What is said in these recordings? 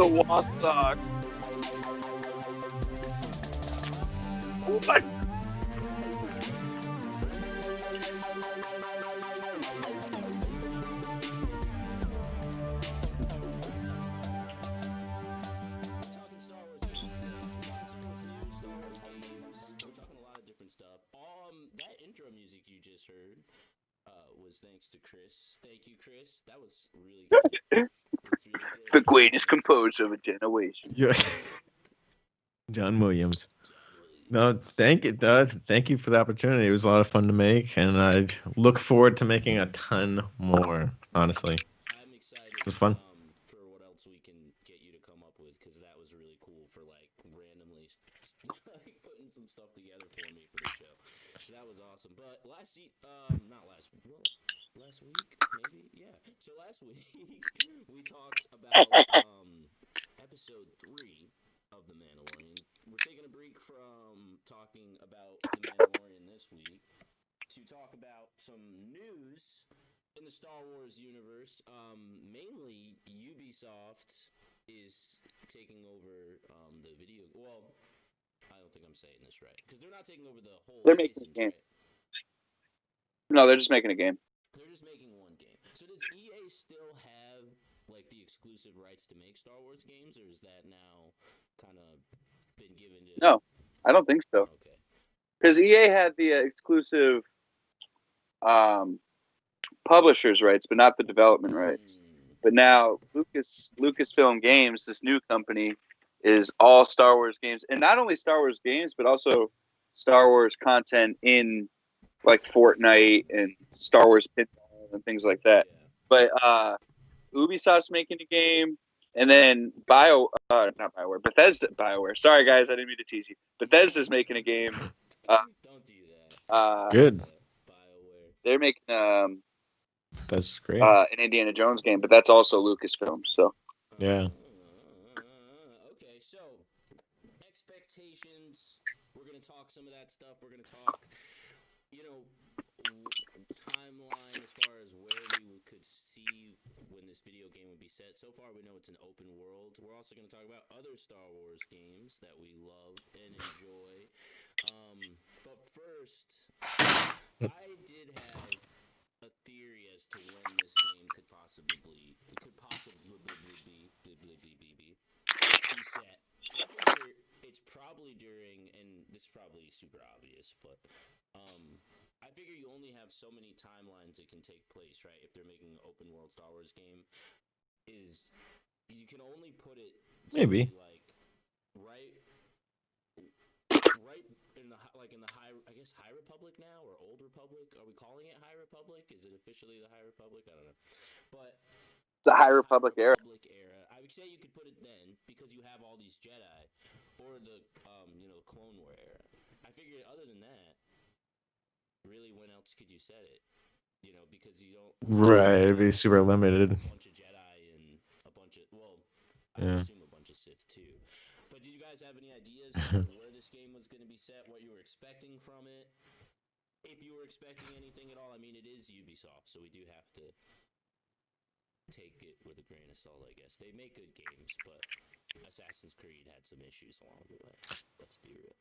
the Wasp. Oh my. That intro music you just heard was thanks to Chris. Thank you, Chris. That was really good. That's really good. The greatest composer of a generation. Yeah. John Williams. No, thank you. Thank you for the opportunity. It was a lot of fun to make, and I look forward to making a ton more. Honestly, I'm excited. it was fun. For what else we can get you to come up with, because that was really cool for like randomly like putting some stuff together for me for the show. So that was awesome. But last week, last week maybe, yeah. So last week we talked about episode 3 of The Mandalorian. We're taking a break from talking about The Mandalorian this week to talk about some news in the Star Wars universe. Mainly Ubisoft is taking over the video. Well, I don't think I'm saying this right, because they're not taking over the whole. They're making a game. Right? No, they're just making a game. They're just making one game. So does EA still have like the exclusive rights to make Star Wars games, or is that now kind of been given to? No, I don't think so. Okay. Because EA had the exclusive publishers' rights, but not the development rights. But now Lucasfilm Games, this new company, is all Star Wars games, and not only Star Wars games, but also Star Wars content in like Fortnite and Star Wars Pinball and things like that. Yeah. But Ubisoft's making a game, and then BioWare. Sorry guys, I didn't mean to tease you. Bethesda's making a game. Don't do that. Good. BioWare. They're making That's great. an Indiana Jones game, but that's also Lucasfilm. So Yeah. Okay, so expectations. We're gonna talk some of that stuff. We're gonna talk, timeline as far as where we could see when this video game would be set. So far, we know it's an open world. We're also gonna talk about other Star Wars games that we love and enjoy. But first, I did have a theory as to when this game could possibly be set. I figure it's probably during, and this is probably super obvious, but I figure you only have so many timelines it can take place, right? If they're making an open world Star Wars game, is you can only put it Maybe. like right in the High Republic now, or Old Republic. Are we calling it High Republic? Is it officially the High Republic? I don't know, but it's a High Republic era. I would say you could put it then because you have all these Jedi, or the Clone War era. I figured other than that, really, when else could you set it? Because you don't. Right. It'd be super limited. A bunch of Jedi and a bunch of I assume a bunch of Sith too. But did you guys have any ideas of where this game was going to be set? What you were expecting from it? If you were expecting anything at all? I mean, it is Ubisoft, so we do have to take it with a grain of salt, I guess. They make good games, but Assassin's Creed had some issues along the way. Let's be real.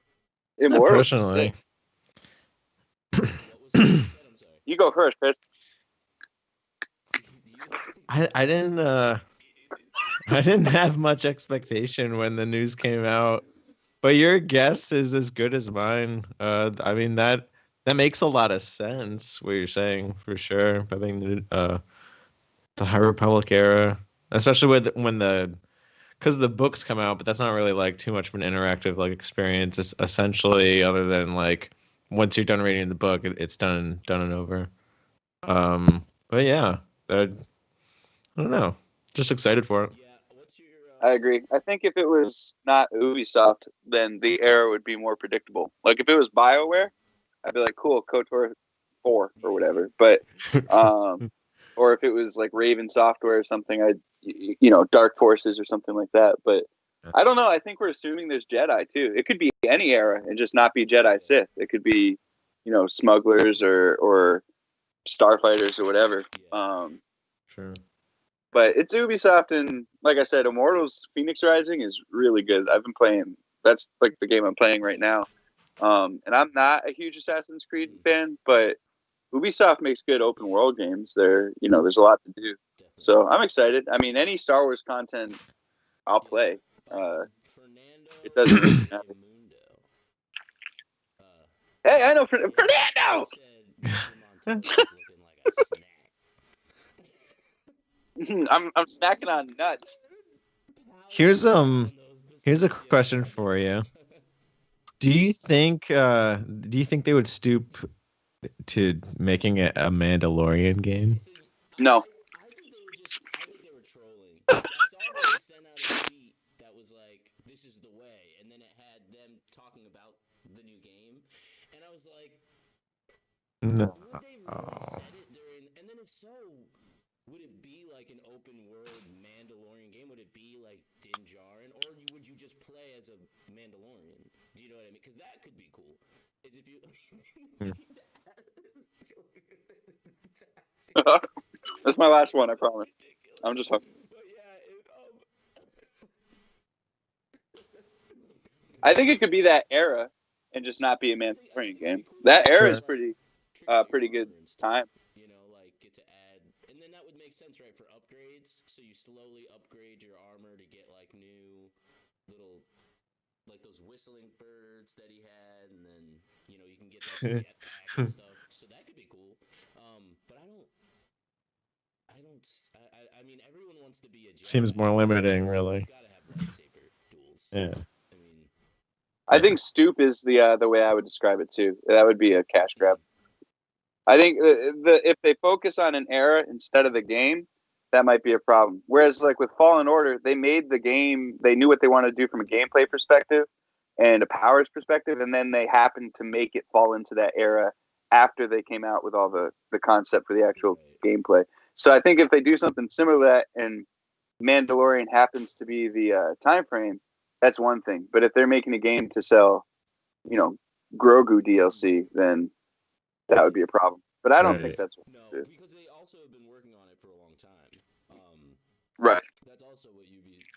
Personally, What was that you said? I'm sorry. You go first, Chris. I didn't have much expectation when the news came out, but your guess is as good as mine. I mean that makes a lot of sense what you're saying for sure. I think the High Republic era, especially because the books come out, but that's not really like too much of an interactive like experience. It's essentially, other than like once you're done reading the book, it's done and over. But yeah, I don't know. Just excited for it. Yeah, what's your? I agree. I think if it was not Ubisoft, then the era would be more predictable. Like if it was BioWare, I'd be like, cool, KOTOR 4 or whatever. But or if it was like Raven Software or something, Dark Forces or something like that. But I don't know. I think we're assuming there's Jedi too. It could be any era and just not be Jedi Sith. It could be, smugglers or starfighters or whatever. Sure. But it's Ubisoft, and like I said, Immortals Phoenix Rising is really good. I've been playing. That's like the game I'm playing right now. And I'm not a huge Assassin's Creed fan, but Ubisoft makes good open world games. There's a lot to do. Definitely. So I'm excited. I mean, any Star Wars content, I'll play. Fernando It doesn't really matter. Mundo. Hey, I know Fernando. Said Mr. Montez is looking like a snack. I'm snacking on nuts. Here's a question for you. Do you think they would stoop to making it a Mandalorian game? No. I think they were trolling. That's all they sent out a tweet that was like, "This is the way," and then it had them talking about the new game, and I was like, No. would they really set it during? And then if so, would it be like an open world Mandalorian game? Would it be like Din Djarin, or would you just play as a Mandalorian? Do you know what I mean? Because that could be cool. Is if you. That's my last one, I promise. I'm just talking. I think it could be that era and just not be a Mandalorian game. That era is pretty good time. You know, like get to add, and then that would make sense, right, for upgrades. So you slowly upgrade your armor to get like new little, like those whistling birds that he had, and then you know you can get like jetpack and stuff. So that could be cool. But I mean, everyone wants to be a Jedi. Seems more limiting, really. You gotta have lightsaber duels. Yeah. I mean, I think stoop is the way I would describe it too. That would be a cash grab. I think if they focus on an era instead of the game, that might be a problem. Whereas like with Fallen Order, they made the game. They knew what they wanted to do from a gameplay perspective and a powers perspective, and then they happened to make it fall into that era after they came out with all the concept for the actual gameplay. So I think if they do something similar to that, and Mandalorian happens to be the time frame, that's one thing. But if they're making a game to sell, Grogu DLC, then that would be a problem. But I don't think that's what no, because they also have been working on it for a long time. Right. That's also what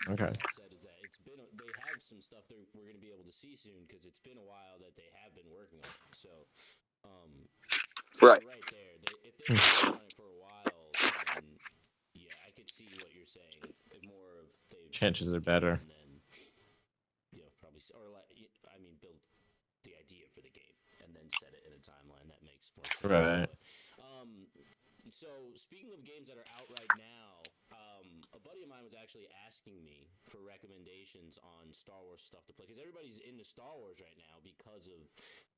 Okay. said, is that they have some stuff that we're going to be able to see soon, because it's been a while that they have been working on it. So, right there, if they've been working on it for a while, then yeah, I could see what you're saying. More of chances are better. And then, probably, or like, I mean, build the idea for the game and then set it in a timeline that makes more sense. Right. But, so speaking of games that are out right now, a buddy of mine was actually asking me for recommendations on Star Wars stuff to play, because everybody's into Star Wars right now because of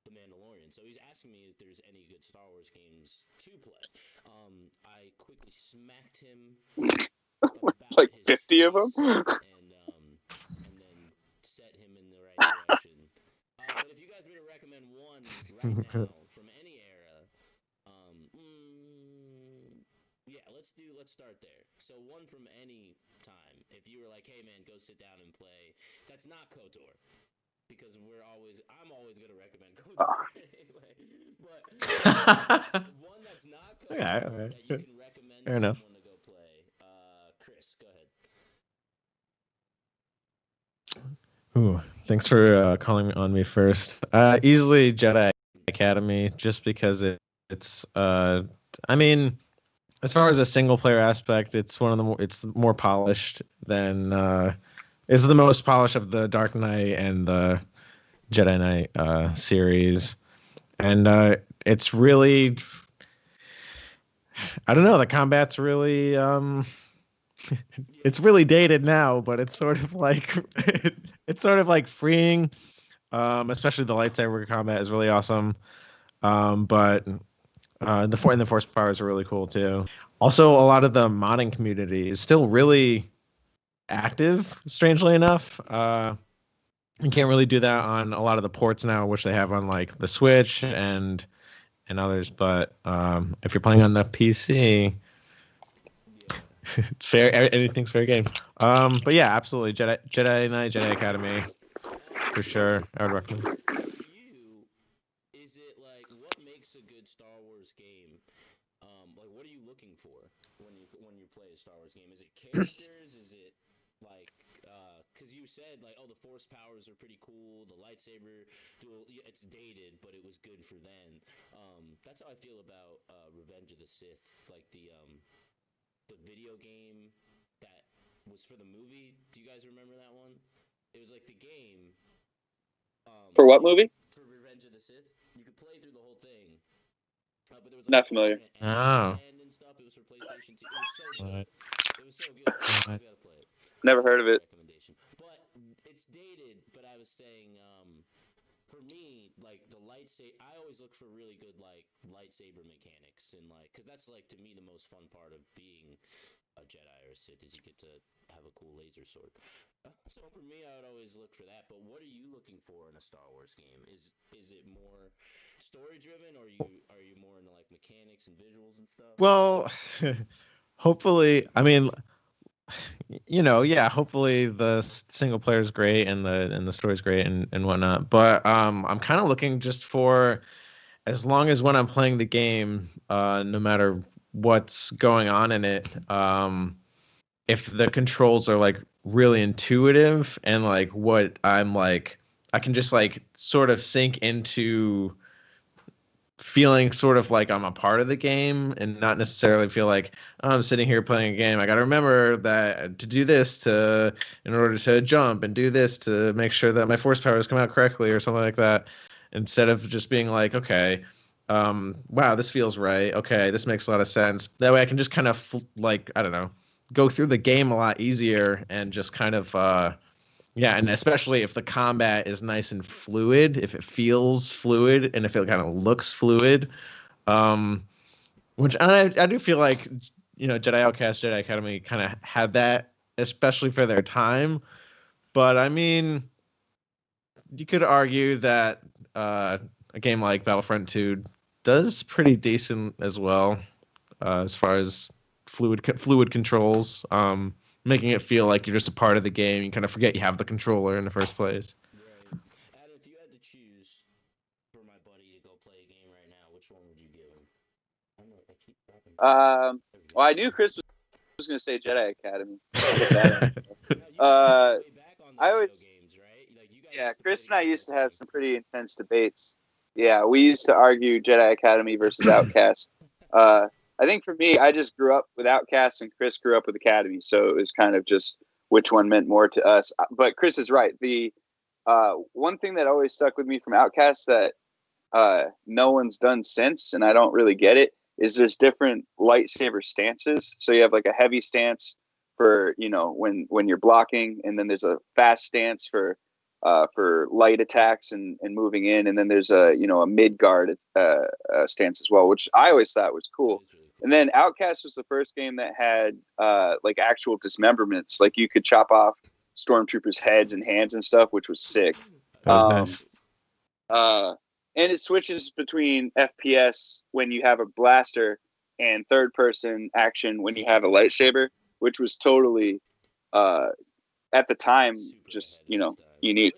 The Mandalorian. So he's asking me if there's any good Star Wars games to play. I quickly smacked him like 50 of them, and then set him in the right direction. But if you guys were to recommend one right now from any era, let's start there. So one from any time. If you were like, hey man, go sit down and play. That's not KOTOR, because I'm always gonna recommend KOTOR anyway. But one that's not KOTOR that you can recommend someone to go play. Chris, go ahead. Ooh, thanks for calling on me first. Easily Jedi Academy, just because it's I mean, as far as a single player aspect, it's it's more polished than it's the most polished of the Dark Knight and the Jedi Knight series, and it's really, I don't know, the combat's really it's really dated now, but it's sort of like freeing. Especially the lightsaber combat is really awesome. But the force powers are really cool too. Also, a lot of the modding community is still really active, strangely enough. You can't really do that on a lot of the ports now, which they have on like the Switch and others. But if you're playing on the PC, it's fair. Anything's fair game. But yeah, absolutely, Jedi Knight, Jedi Academy, for sure. I would recommend. Is it like, what makes a good Star Wars game? Like, what are you looking for when you play a Star Wars game? Is it characters? Is it like, because you said like, oh, the force powers are pretty cool. The lightsaber duel, it's dated, but it was good for then. That's how I feel about Revenge of the Sith, like the video game that was for the movie. Do you guys remember that one? It was like the game. For what movie? For Revenge of the Sith, you could play through the whole thing. But there was like Not familiar. end and stuff. It was for PlayStation 2. It was so good. It was so good. You gotta play it. Never heard of it. Recommendation. But it's dated. But I was saying, for me, like the lightsaber, I always look for really good like lightsaber mechanics and like, because that's like to me the most fun part of being a Jedi or a Sith is you get to have a cool laser sword. So for me, I would always look for that. But what are you looking for in a Star Wars game? Is it more story driven, or are you more into like mechanics and visuals and stuff? Well, hopefully, I mean, hopefully the single player is great and the story's great and whatnot. But I'm kind of looking just for, as long as when I'm playing the game, no matter what's going on in it, if the controls are like really intuitive and like what I'm like, I can just like sort of sink into feeling sort of like I'm a part of the game and not necessarily feel like, oh, I'm sitting here playing a game. I got to remember that to do this in order to jump and do this to make sure that my force powers come out correctly or something like that. Instead of just being like, okay, wow, this feels right. Okay, this makes a lot of sense. That way I can just kind of like, I don't know, go through the game a lot easier and just kind of, yeah, and especially if the combat is nice and fluid, if it feels fluid and if it kind of looks fluid, which I do feel like, Jedi Outcast, Jedi Academy kind of had that, especially for their time. But I mean, you could argue that a game like Battlefront 2 does pretty decent as well, as far as fluid controls. Making it feel like you're just a part of the game. You kind of forget you have the controller in the first place. Right. Adam, if you had to choose for my buddy to go play a game right now, which one would you give him? Well, I knew Chris was going to say Jedi Academy. I always, yeah, Chris and I used to have some pretty intense debates. Yeah, we used to argue Jedi Academy versus Outcast. I think for me, I just grew up with Outcast and Chris grew up with Academy. So it was kind of just which one meant more to us. But Chris is right. The one thing that always stuck with me from Outcast that no one's done since, and I don't really get it, is there's different lightsaber stances. So you have like a heavy stance for, when you're blocking, and then there's a fast stance for light attacks and moving in, and then there's a mid guard stance as well, which I always thought was cool. And then Outcast was the first game that had like actual dismemberments, like you could chop off stormtroopers' heads and hands and stuff, which was sick. That was nice. And it switches between FPS when you have a blaster and third-person action when you have a lightsaber, which was totally at the time just unique.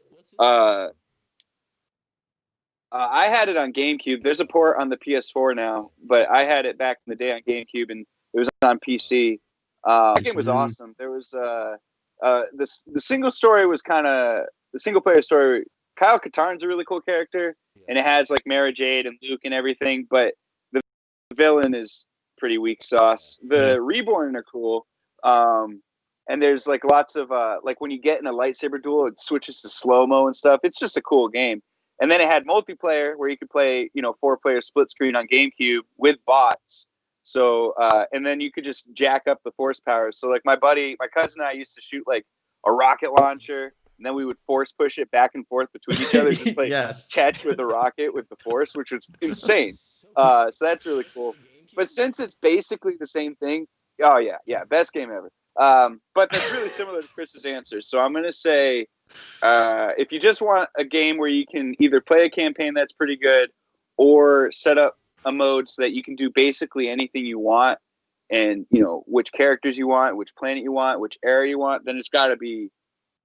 I had it on GameCube. There's a port on the PS4 now, but I had it back in the day on GameCube, and it was on PC. That game was awesome. There was the single story was kind of the single player story. Kyle Katarn's a really cool character, and it has like Mara Jade and Luke and everything, but the villain is pretty weak sauce. The Reborn are cool. And there's like lots of like when you get in a lightsaber duel, it switches to slow-mo and stuff. It's just a cool game. And then it had multiplayer where you could play, 4-player split screen on GameCube with bots. So and then you could just jack up the force powers. So like my cousin and I used to shoot like a rocket launcher, and then we would force push it back and forth between each other, just like catch with a rocket with the force, which was insane. So that's really cool. But since it's basically the same thing, oh yeah, best game ever. But that's really similar to Chris's answer. So I'm going to say, if you just want a game where you can either play a campaign that's pretty good or set up a mode so that you can do basically anything you want and, which characters you want, which planet you want, which area you want, then it's got to be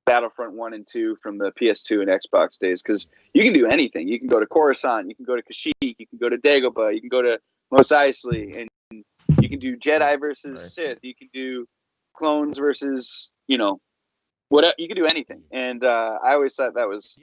Battlefront 1 and 2 from the PS2 and Xbox days, because you can do anything. You can go to Coruscant, you can go to Kashyyyk, you can go to Dagobah, you can go to Mos Eisley, and you can do Jedi versus Sith. You can do clones versus, what you could do anything. And I always thought that was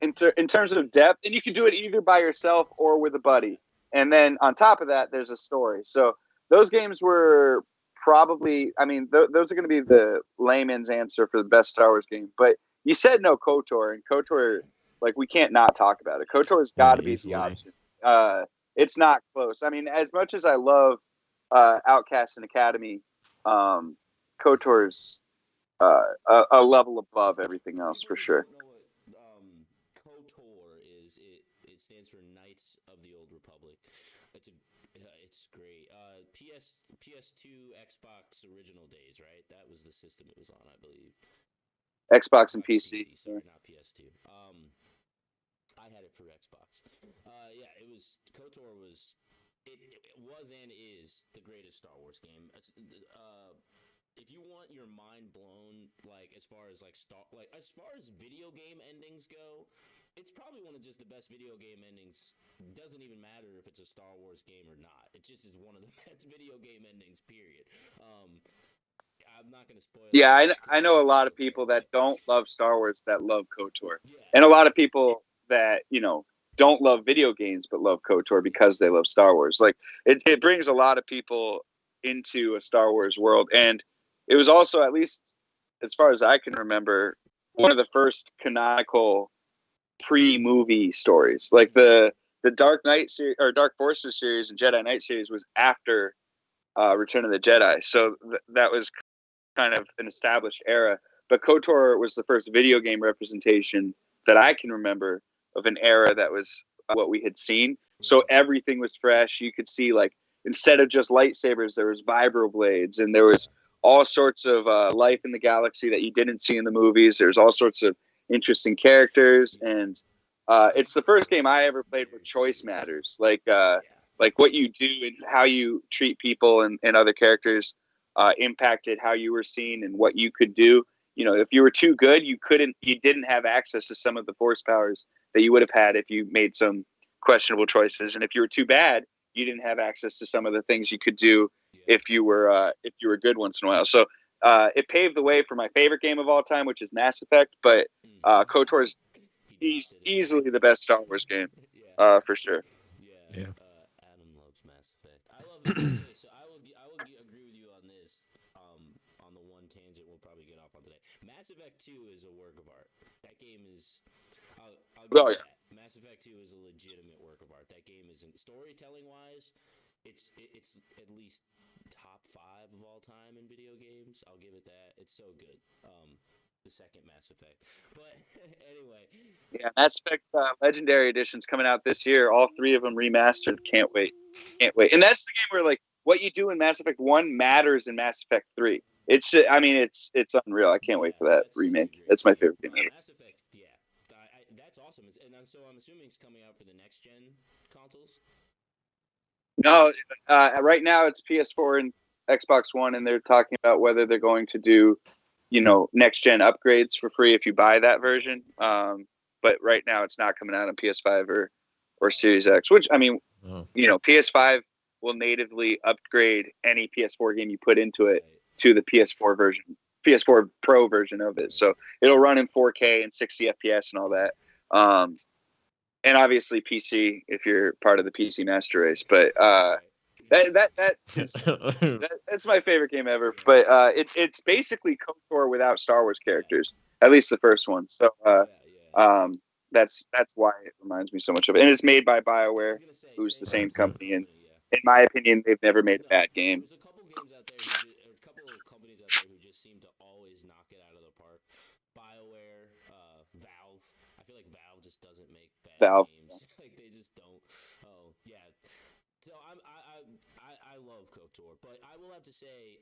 in terms of depth, and you can do it either by yourself or with a buddy. And then on top of that, there's a story. So those games were probably, those are going to be the layman's answer for the best Star Wars game. But you said no KOTOR, and KOTOR, like, we can't not talk about it. KOTOR's got to be the option. It's not close. I mean, as much as I love Outcast and Academy, KOTOR's a level above everything else for sure. KOTOR is. It stands for Knights of the Old Republic. It's great. PS2, Xbox original days, right? That was the system it was on, I believe. Xbox and PC. Sorry, not PS2. I had it for Xbox. Yeah, it was. KOTOR was. It was and is the greatest Star Wars game. If you want your mind blown, like as far as as far as video game endings go, it's probably one of just the best video game endings. Doesn't even matter if it's a Star Wars game or not. It just is one of the best video game endings. Period. I'm not going to spoil. Yeah, I know a lot of people that don't love Star Wars that love KOTOR, and a lot of people that don't love video games but love KOTOR because they love Star Wars. Like it brings a lot of people into a Star Wars world, and it was also, at least as far as I can remember, one of the first canonical pre-movie stories. Like the Dark Knight series or Dark Forces series and Jedi Knight series was after Return of the Jedi, so that was kind of an established era. But KOTOR was the first video game representation that I can remember of an era that was what we had seen. So everything was fresh. You could see, like, instead of just lightsabers, there was vibroblades, and there was all sorts of life in the galaxy that you didn't see in the movies. There's all sorts of interesting characters, and it's the first game I ever played where choice matters. Like what you do and how you treat people and other characters impacted how you were seen and what you could do. If you were too good, you didn't have access to some of the force powers that you would have had if you made some questionable choices. And if you were too bad, you didn't have access to some of the things you could do if you were good once in a while. So it paved the way for my favorite game of all time, which is Mass Effect. But KOTOR is easily the best Star Wars game, for sure. Yeah. Adam loves Mass Effect. I love it. Okay, so I will agree with you on this. On the one tangent we'll probably get off on today. Mass Effect 2 is a work of art. That game is. I'll give you that. Mass Effect 2 is a legitimate work of art. That game is, storytelling wise, it's at least top 5 of all time in video games. I'll give it that. It's so good. The second Mass Effect. But anyway. Yeah, Mass Effect Legendary Edition's coming out this year. All 3 of them remastered. Can't wait. And that's the game where, like, what you do in Mass Effect 1 matters in Mass Effect 3. It's unreal. I can't wait for that remake. That's my favorite game ever. Mass Effect, yeah. That's awesome. And so I'm assuming it's coming out for the next gen consoles? No, right now it's PS4 and Xbox One, and they're talking about whether they're going to do, next gen upgrades for free if you buy that version. But right now it's not coming out on PS5 or Series X, which, PS5 will natively upgrade any PS4 game you put into it to the PS4 Pro version of it. So it'll run in 4K and 60 FPS and all that. And obviously PC if you're part of the PC Master Race. But that's my favorite game ever. But it's basically KOTOR without Star Wars characters, at least the first one. So that's why it reminds me so much of it. And it's made by BioWare, who's the same company. And in my opinion, they've never made a bad game. There's a couple games out there, a couple of companies out there who just seem to always knock it out of the park. BioWare, Valve. I feel like Valve just doesn't make bad games. Like they just don't. Oh yeah. So I love KOTOR, but I will have to say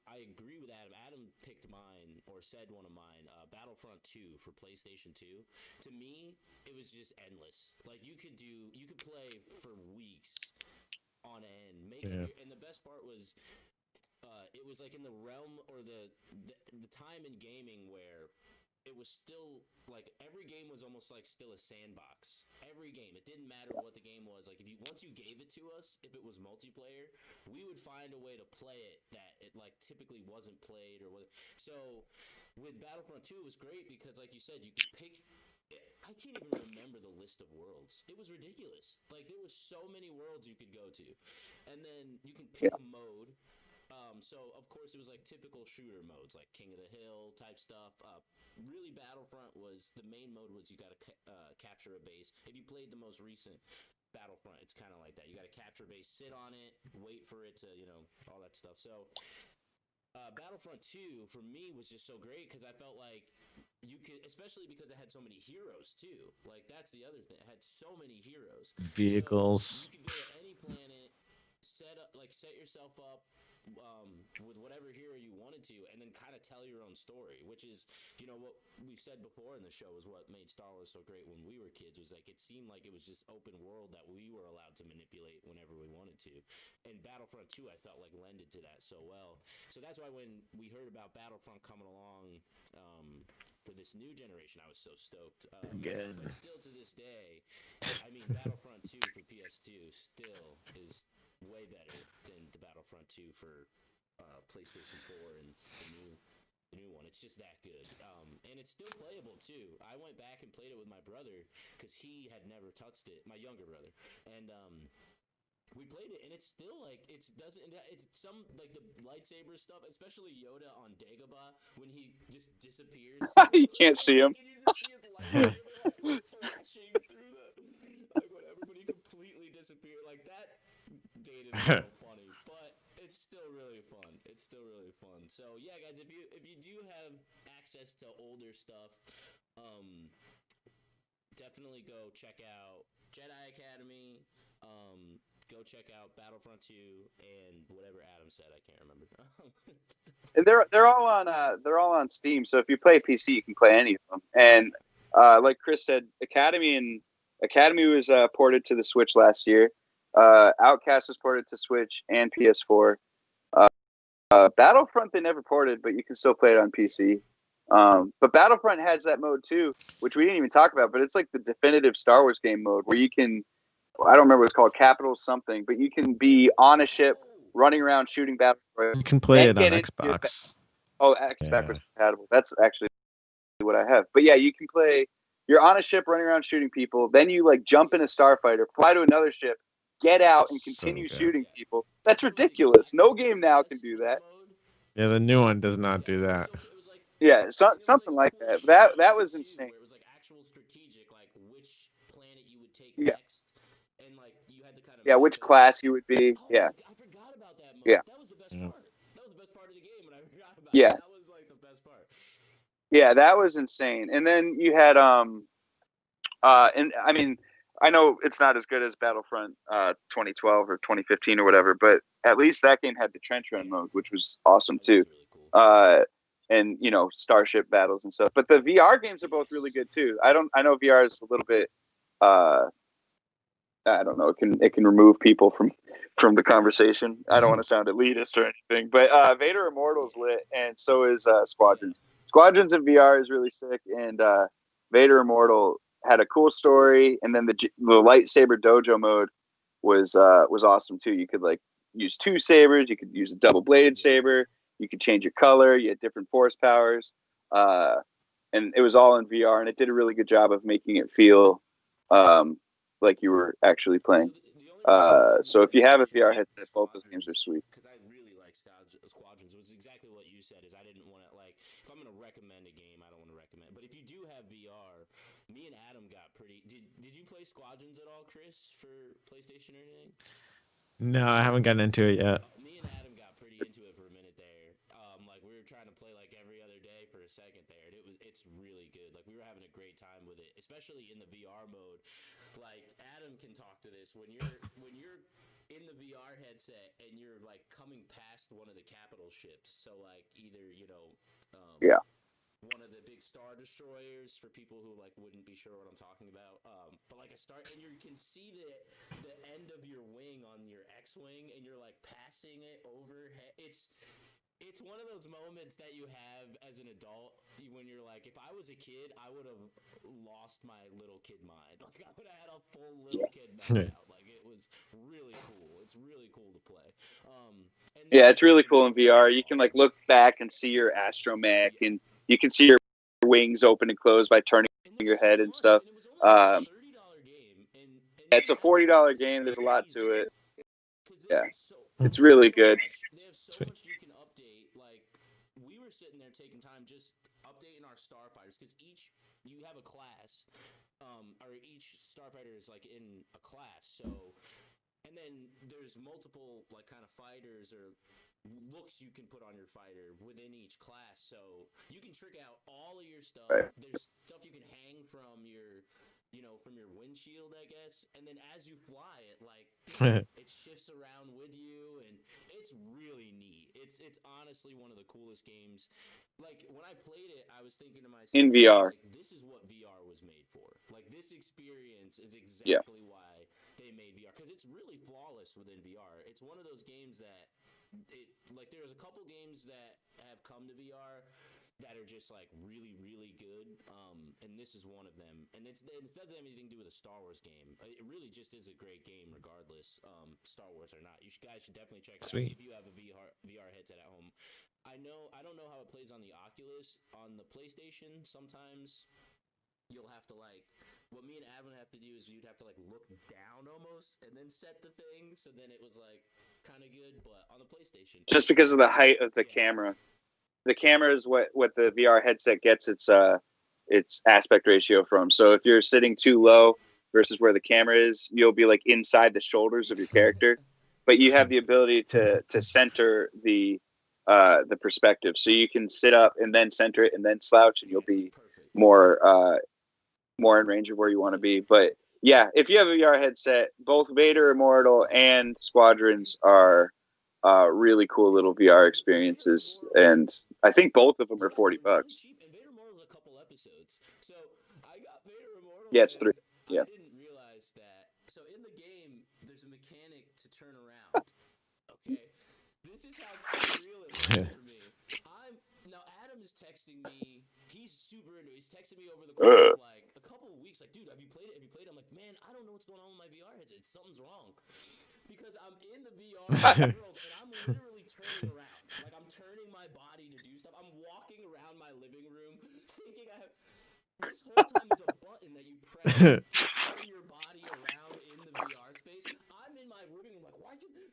I agree with Adam. Adam picked mine or said one of mine, Battlefront 2 for PlayStation 2. To me, it was just endless. Like you could play for weeks on end. And the best part was it was like in the realm or the time in gaming where it it was still like every game was almost like still a sandbox. Every game, it didn't matter what the game was. Like once you gave it to us, if it was multiplayer, we would find a way to play it that it like typically wasn't played or what. So with Battlefront 2, it was great because, like you said, you could pick. I can't even remember the list of worlds. It was ridiculous. Like there was so many worlds you could go to, and then you can pick a mode. So of course it was like typical shooter modes, like King of the Hill type stuff. Really, Battlefront was the main mode was you got to capture a base. If you played the most recent Battlefront, it's kind of like that. You got to capture a base, sit on it, wait for it to all that stuff. So Battlefront 2 for me was just so great because I felt like you could, especially because it had so many heroes too. Like that's the other thing; it had so many heroes, vehicles. So you could go to any planet, set yourself up with whatever hero you wanted to, and then kind of tell your own story. Which is, what we've said before in the show is what made Star Wars so great when we were kids. Was like it seemed like it was just open world that we were allowed to manipulate whenever we wanted to. And Battlefront 2, I felt like lended to that so well. So that's why when we heard about Battlefront coming along for this new generation, I was so stoked. Good. But still to this day, I mean, Battlefront 2 for PS2 still is way better than the Battlefront 2 for PlayStation 4 and the new one. It's just that good. And it's still playable too. I went back and played it with my brother because he had never touched it, my younger brother. And we played it, and it's still like it's some like the lightsaber stuff, especially Yoda on Dagobah when he just disappears. You can't see him. You just see his lightsaber like flashing through like whatever, but he completely disappeared. Like that dated was so funny, but it's still really fun. It's still really fun. So yeah, guys, if you do have access to older stuff, definitely go check out Jedi Academy. Go check out Battlefront 2 and whatever Adam said. I can't remember. And they're all on Steam. So if you play PC, you can play any of them. And like Chris said, Academy was ported to the Switch last year. Outcast was ported to Switch and PS4. Battlefront they never ported, but you can still play it on PC. But Battlefront has that mode too, which we didn't even talk about. But it's like the definitive Star Wars game mode where you can. I don't remember what it's called, Capital something, but you can be on a ship running around shooting battle royals. You can play it on Xbox. Backwards compatible. That's actually what I have. But yeah, you can play. You're on a ship running around shooting people. Then you like jump in a starfighter, fly to another ship, get out, and continue shooting people. That's ridiculous. No game now can do that. Yeah, the new one does not do that. Yeah, something like that. That was insane. It was like actual strategic, like which planet you would take Yeah. next, and like you had to kind of which class you would be. Yeah. I forgot about that mode. Yeah. That was the best part. That was the best part of the game, and I forgot about Yeah. it. That was like the best part. Yeah, that was insane. And then you had and I mean, I know it's not as good as Battlefront 2012 or 2015 or whatever, but at least that game had the trench run mode, which was awesome too. Really cool. And starship battles and stuff. But the VR games are both really good too. I know VR is a little bit I don't know, it can remove people from the conversation. I don't want to sound elitist or anything, but Vader Immortal's lit, and so is Squadrons. Squadrons in VR is really sick, and Vader Immortal had a cool story, and then the lightsaber dojo mode was awesome too. You could like use two sabers, you could use a double bladed saber, you could change your color, you had different force powers, and it was all in VR, and it did a really good job of making it feel like you were actually playing. So if you have a VR headset, both those games are sweet. Because I really like Squadrons. It was exactly what you said. Is I didn't want to if I'm gonna recommend a game, I don't want to recommend. But if you do have VR, me and Adam got pretty. Did you play Squadrons at all, Chris, for PlayStation or anything? No, I haven't gotten into it yet. Me and Adam got pretty into it for a minute there. Like we were trying to play like every other day for a second there, and it's really good. Like we were having a great time with it, especially in the VR mode. Like Adam can talk to this when you're in the VR headset and you're like coming past one of the capital ships. So like either one of the big Star Destroyers for people who like wouldn't be sure what I'm talking about. But like and you can see the end of your wing on your X-wing, and you're like passing it overhead. it's one of those moments that you have as an adult when you're like, if I was a kid, I would have lost my little kid mind. Like I would have had a full little kid meltdown. Like it was really cool. It's really cool to play. And Yeah, it's really cool in VR. You can like look back and see your astromech, and you can see your wings open and close by turning your head and stuff. And it was only like a $30 game, and It's a $40 game. There's a lot to it. Yeah, so, it's really good. they have so much you can update. Like we were sitting there taking time just updating our starfighters because you have a class, or each starfighter is like in a class. So, and then there's multiple like kind of fighters or looks you can put on your fighter within each class. So you can trick out all of your stuff. Right. There's stuff you can hang from your from your windshield, I guess. And then as you fly it, like it shifts around with you, and it's really neat. It's honestly one of the coolest games. Like when I played it, I was thinking to myself, in VR, like, this is what VR was made for. Like this experience is exactly why they made VR, because it's really flawless within VR. It's one of those games that there's a couple games that have come to VR that are just like really, really good, and this is one of them. And it doesn't have anything to do with a Star Wars game. It really just is a great game, regardless, Star Wars or not. You guys should definitely check it out if you have a VR headset at home. I don't know how it plays on the Oculus. On the PlayStation, sometimes you'll have to like. What me and Adam have to do is you'd have to like look down almost and then set the thing. So then it was like kind of good, but on the PlayStation, just because of the height of the camera. The camera is what the VR headset gets its aspect ratio from. So if you're sitting too low versus where the camera is, you'll be like inside the shoulders of your character, but you have the ability to center the perspective. So you can sit up and then center it and then slouch, and you'll be more in range of where you want to be. But yeah, if you have a VR headset, both Vader Immortal and Squadrons are really cool little VR experiences, and I think both of them are $40. And Vader Immortal's a couple episodes, so I got Vader Immortal. Yeah, it's 3. Yeah. I didn't realize that. So in the game, there's a mechanic to turn around. Okay, this is how real it was for me. Now Adam is texting me. He's super into it. He's texting me over the course of like a couple of weeks. Like, dude, have you played it? Have you played it? I'm like, man, I don't know what's going on with my VR headset. Something's wrong. Because I'm in the VR world and I'm literally turning around. Like I'm turning my body to do stuff. I'm walking around my living room thinking I have this whole time there's a button that you press to turn your body around in the VR space. I'm in my living room like,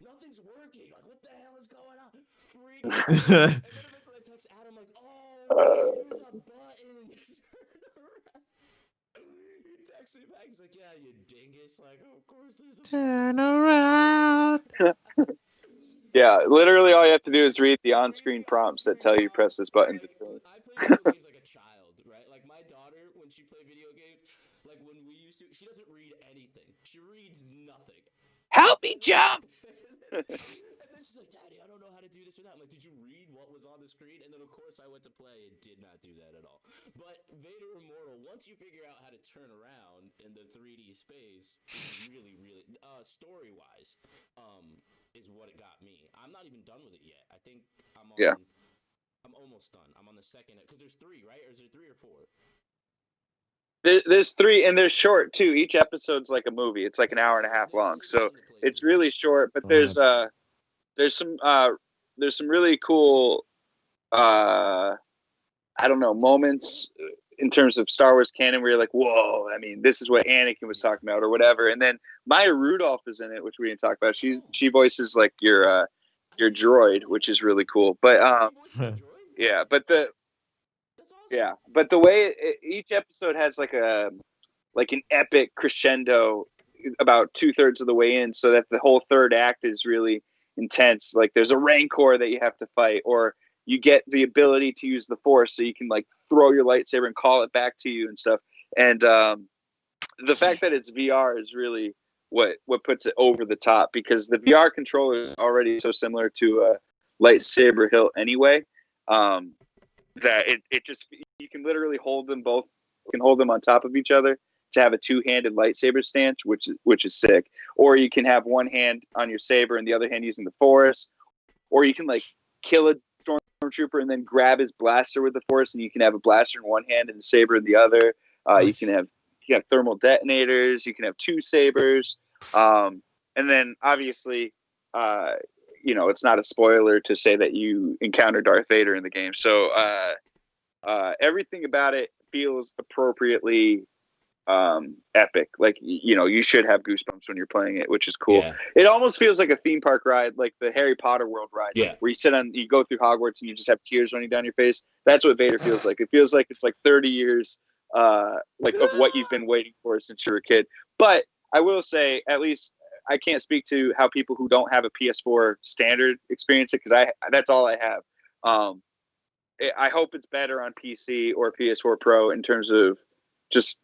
nothing's working. Like what the hell is going on? Freaking out. And then eventually I text Adam like, there's a button. He texts me back. He's like, yeah, you dingus. Like, of course there's a turn around. Yeah, literally all you have to do is read the on-screen prompts that tell you press this button to turn. I play video games like a child, right? Like my daughter, when she played video games, like when we used to, she doesn't read anything. She reads nothing. Help me jump! And then she's like, Daddy, I don't know how to do this or that. I'm like, did you read what was on the screen? And then, of course, I went to play and did not do that at all. But Vader Immortal, once you figure out how to turn around in the 3D space, it's really, really, story-wise, is what it got me. I'm not even done with it yet. I think I'm almost done. I'm on the second, because there's 3, right? Or is there 3 or 4? There's 3, and they're short too. Each episode's like a movie. It's like an hour and a half long, so it's really short. But there's some really cool moments in terms of Star Wars canon where you're like, whoa! I mean, this is what Anakin was talking about, or whatever. And then Maya Rudolph is in it, which we didn't talk about. She voices like your droid, which is really cool. But yeah, but the way each episode has like an epic crescendo about 2/3 of the way in, so that the whole third act is really intense. Like there's a Rancor that you have to fight, or you get the ability to use the Force, so you can like throw your lightsaber and call it back to you and stuff. And the fact that it's VR is really what puts it over the top, because the VR controller is already so similar to a lightsaber hilt anyway. That it just, you can literally hold them both. You can hold them on top of each other to have a 2-handed lightsaber stance, which is sick. Or you can have one hand on your saber and the other hand using the Force. Or you can like kill a stormtrooper and then grab his blaster with the Force, and you can have a blaster in one hand and a saber in the other. You can have thermal detonators. You can have two sabers, and then obviously, it's not a spoiler to say that you encounter Darth Vader in the game. So everything about it feels appropriately epic. Like, you should have goosebumps when you're playing it, which is cool. Yeah. It almost feels like a theme park ride, like the Harry Potter world ride, Yeah. where you go through Hogwarts and you just have tears running down your face. That's what Vader feels like. It feels like it's like 30 years like of what you've been waiting for since you were a kid. But I will say, at least I can't speak to how people who don't have a PS4 standard experience it, because that's all I have. I hope it's better on PC or PS4 Pro in terms of just,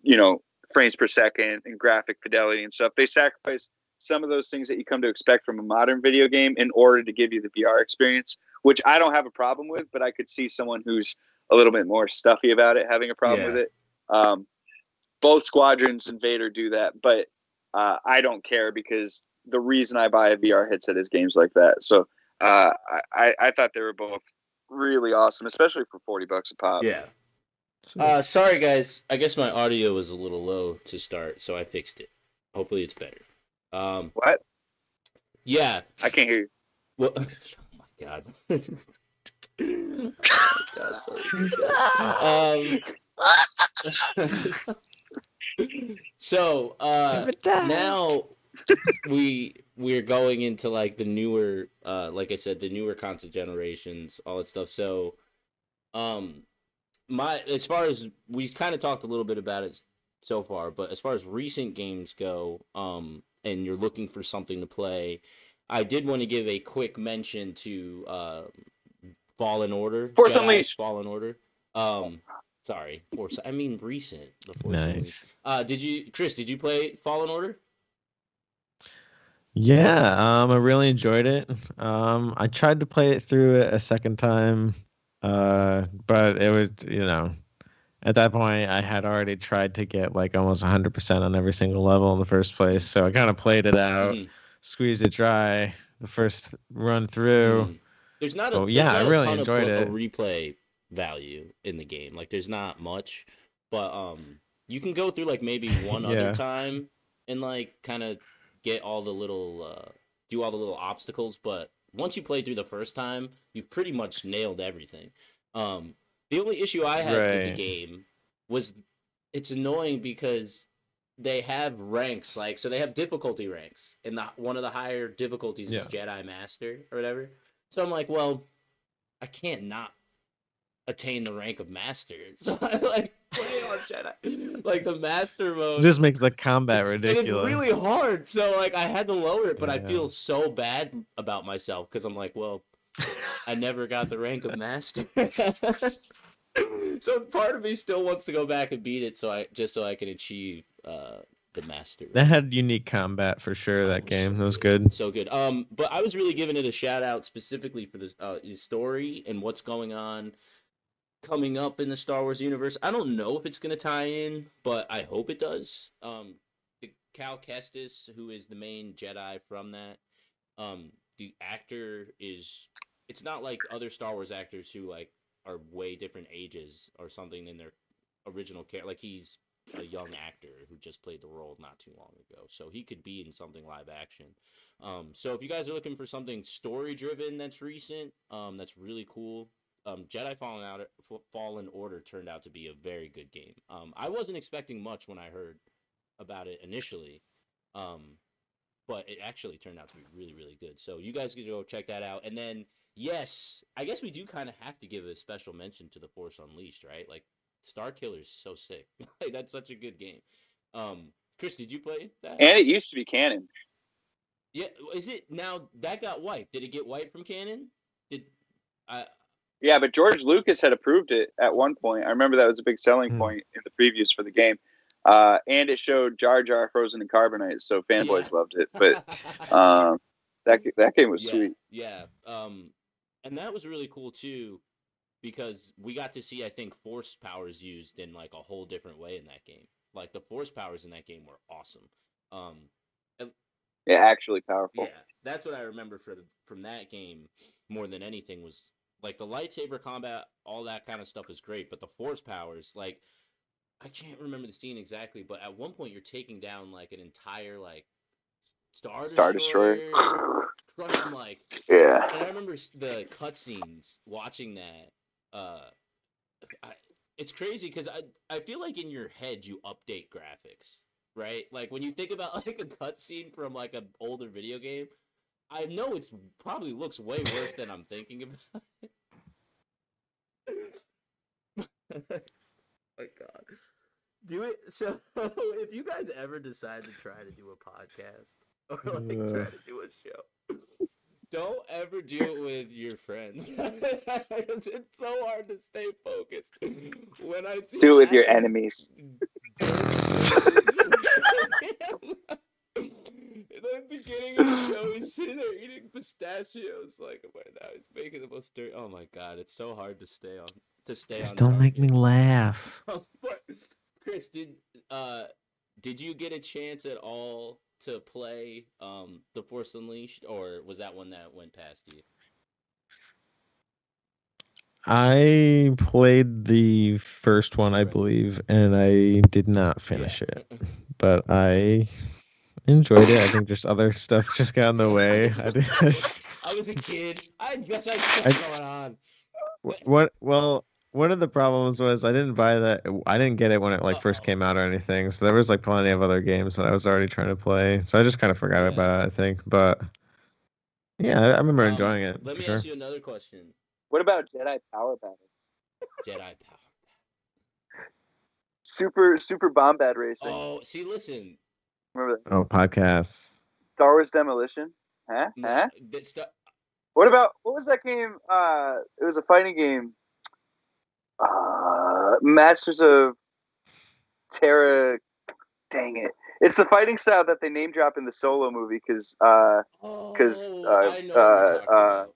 frames per second and graphic fidelity and stuff. They sacrifice some of those things that you come to expect from a modern video game in order to give you the VR experience, which I don't have a problem with, but I could see someone who's a little bit more stuffy about it having a problem with it. Both Squadrons and Vader do that, but I don't care, because the reason I buy a VR headset is games like that. So I thought they were both really awesome, especially for $40 a pop. Yeah. Sorry guys, I guess my audio was a little low to start, so I fixed it. Hopefully it's better. What? Yeah. I can't hear you. Well, oh my god. Oh my god, sorry. So now we're going into like the newer, like I said, the newer console generations, all that stuff. So as far as we kind of talked a little bit about it so far, but as far as recent games go, and you're looking for something to play, I did want to give a quick mention to Fallen Order. Force Unleashed. Fallen Order. Sorry, Force. I mean recent. The Force Nice. Unleashed. Chris? Did you play Fallen Order? Yeah, I really enjoyed it. I tried to play it through a second time, but it was, at that point I had already tried to get like almost 100% on every single level in the first place. So I kind of played it out, squeezed it dry the first run through. There's not I really ton enjoyed of it. replay value in the game. Like there's not much, but you can go through like maybe one other time and like kind of get all the little do all the little obstacles, but once you play through the first time, you've pretty much nailed everything. The only issue I had with the game was it's annoying because they have ranks, like, so they have difficulty ranks, and one of the higher difficulties is Jedi Master or whatever. So I'm like, well, I can't not attain the rank of Master. So I like play on Jedi, like the Master mode. It just makes the combat ridiculous. And it's really hard. So like I had to lower it, but I feel so bad about myself because I'm like, well, I never got the rank of Master. So part of me still wants to go back and beat it, so I can achieve the Master. That had unique combat for sure. That game, that was good. So good. But I was really giving it a shout out specifically for the story and what's going on coming up in the Star Wars universe. I don't know if it's gonna tie in, but I hope it does. The Cal Kestis, who is the main Jedi from that, the actor it's not like other Star Wars actors who like are way different ages or something than their original character. Like he's a young actor who just played the role not too long ago, so he could be in something live action. So if you guys are looking for something story driven that's recent, that's really cool. Jedi Fallen Order turned out to be a very good game. I wasn't expecting much when I heard about it initially, but it actually turned out to be really, really good. So you guys can go check that out. And then, yes, I guess we do kind of have to give a special mention to The Force Unleashed, right? Like, Star Killer's so sick. Like, that's such a good game. Chris, did you play that? And it used to be canon. Yeah, is it now? That got wiped. Did it get wiped from canon? Yeah, but George Lucas had approved it at one point. I remember that was a big selling point in the previews for the game. And it showed Jar Jar frozen in carbonite, so fanboys loved it. But that game was sweet. Yeah. And that was really cool too, because we got to see, I think, Force powers used in like a whole different way in that game. Like the Force powers in that game were awesome. Yeah, actually powerful. Yeah, that's what I remember from that game more than anything was Like the lightsaber combat, all that kind of stuff is great, but the force powers, like I can't remember the scene exactly, but at one point you're taking down like an entire like Star Star Destroyer. Destroyer and crushing like. Yeah. And I remember the cutscenes watching that. I, it's crazy because I feel like in your head you update graphics, right? Like when you think about like a cutscene from like an older video game, I know it's probably looks way worse than I'm thinking about. My God. Do it. So if you guys ever decide to try to do a podcast or like try to do a show, don't ever do it with your friends. It's so hard to stay focused. When I see Do it with your Adam's enemies. In the beginning of the show, he's sitting there eating pistachios. Like, now he's making the most dirty. Oh my God, it's so hard to stay on. Just don't make me laugh. But Chris, did you get a chance at all to play The Force Unleashed, or was that one that went past you? I played the first one, I believe, and I did not finish it. But I enjoyed it. I think just other stuff just got in the way. I was a kid. I guess I had stuff going on. Well, one of the problems was I didn't buy that. I didn't get it when it like first came out or anything. So there was like plenty of other games that I was already trying to play. So I just kind of forgot about it, I think. But yeah, I remember enjoying it. Let me sure. ask you another question. What about Jedi power battles? Jedi power. Super Bombad Racing. Oh, see, listen. Remember that? Oh, podcasts. Star Wars Demolition. Huh? No, Huh? What was that game? It was a fighting game. Masters of Terra. Dang it! It's the fighting style that they name drop in the Solo movie because I know what you're talking about.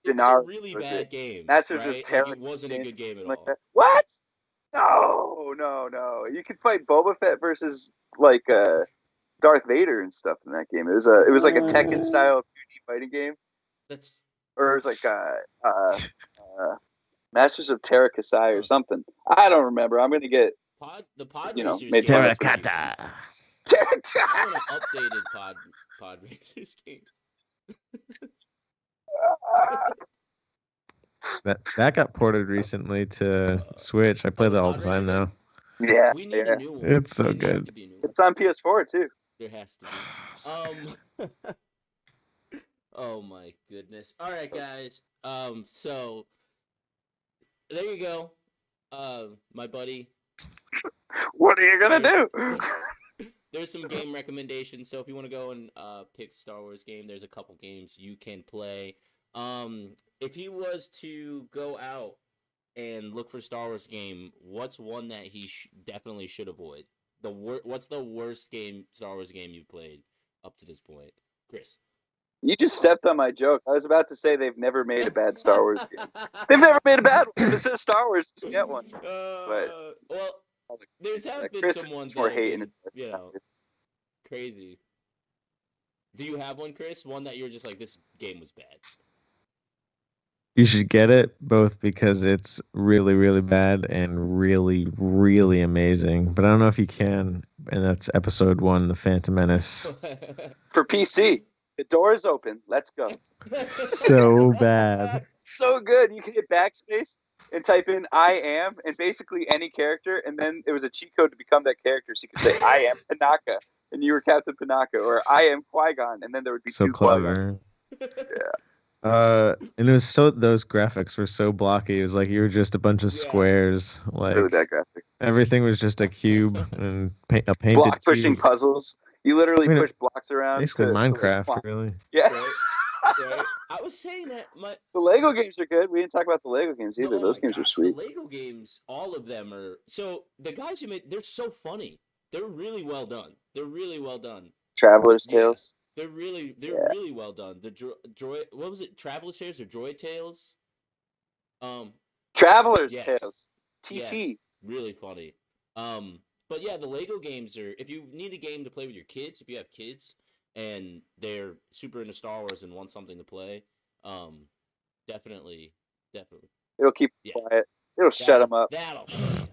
It was a really bad game. Masters right? of Terra. Like, it wasn't a good game at all. That. What? No. You could fight Boba Fett versus like Darth Vader and stuff in that game. It was like a Tekken style 2D fighting game. Or it was like Masters of Terra Kasai or something. I don't remember. I'm gonna get the pod made Terracotta. I want an updated pod racers game. That got ported recently to Switch. I play that all the time now. Yeah, we need a new one. It's so good. It's on PS4 too. There has to be. Oh my goodness! All right, guys. So there you go. My buddy. What are you gonna do? There's some game recommendations. So if you want to go and pick Star Wars game, there's a couple games you can play. If he was to go out and look for Star Wars game, what's one that he definitely should avoid? What's the worst Star Wars game you've played up to this point, Chris? You just stepped on my joke. I was about to say they've never made a bad Star Wars game. They've never made a bad one. This is Star Wars. Just get one. Well, there's been some ones that have been, crazy. Do you have one, Chris? One that you're just like, this game was bad? You should get it both because it's really, really bad and really, really amazing. But I don't know if you can. And that's episode 1, The Phantom Menace. For PC. The door is open. Let's go. So bad. So good. You can hit backspace and type in I am and basically any character. And then it was a cheat code to become that character. So you could say I am Panaka and you were Captain Panaka, or I am Qui-Gon. And then there would be so two clever. Yeah. And it was those graphics were so blocky. It was like you were just a bunch of squares. Like really bad graphics. Everything was just a cube and a painted block pushing cube. Puzzles. You literally push blocks around. Basically Minecraft, really. Yeah. Right. I was saying that the Lego games are good. We didn't talk about the Lego games either. Those games are sweet. The Lego games, all of them are. So the guys who made, they're so funny. They're really well done. Traveler's Tales. They're really well done. The droid, what was it? Traveler's Tales or Droid Tales? Traveler's Tales. TT. Yes, really funny. But yeah, the Lego games are. If you need a game to play with your kids, if you have kids and they're super into Star Wars and want something to play, definitely Definitely. It'll keep Yeah. them quiet. It'll shut them up. That'll shut 'em up.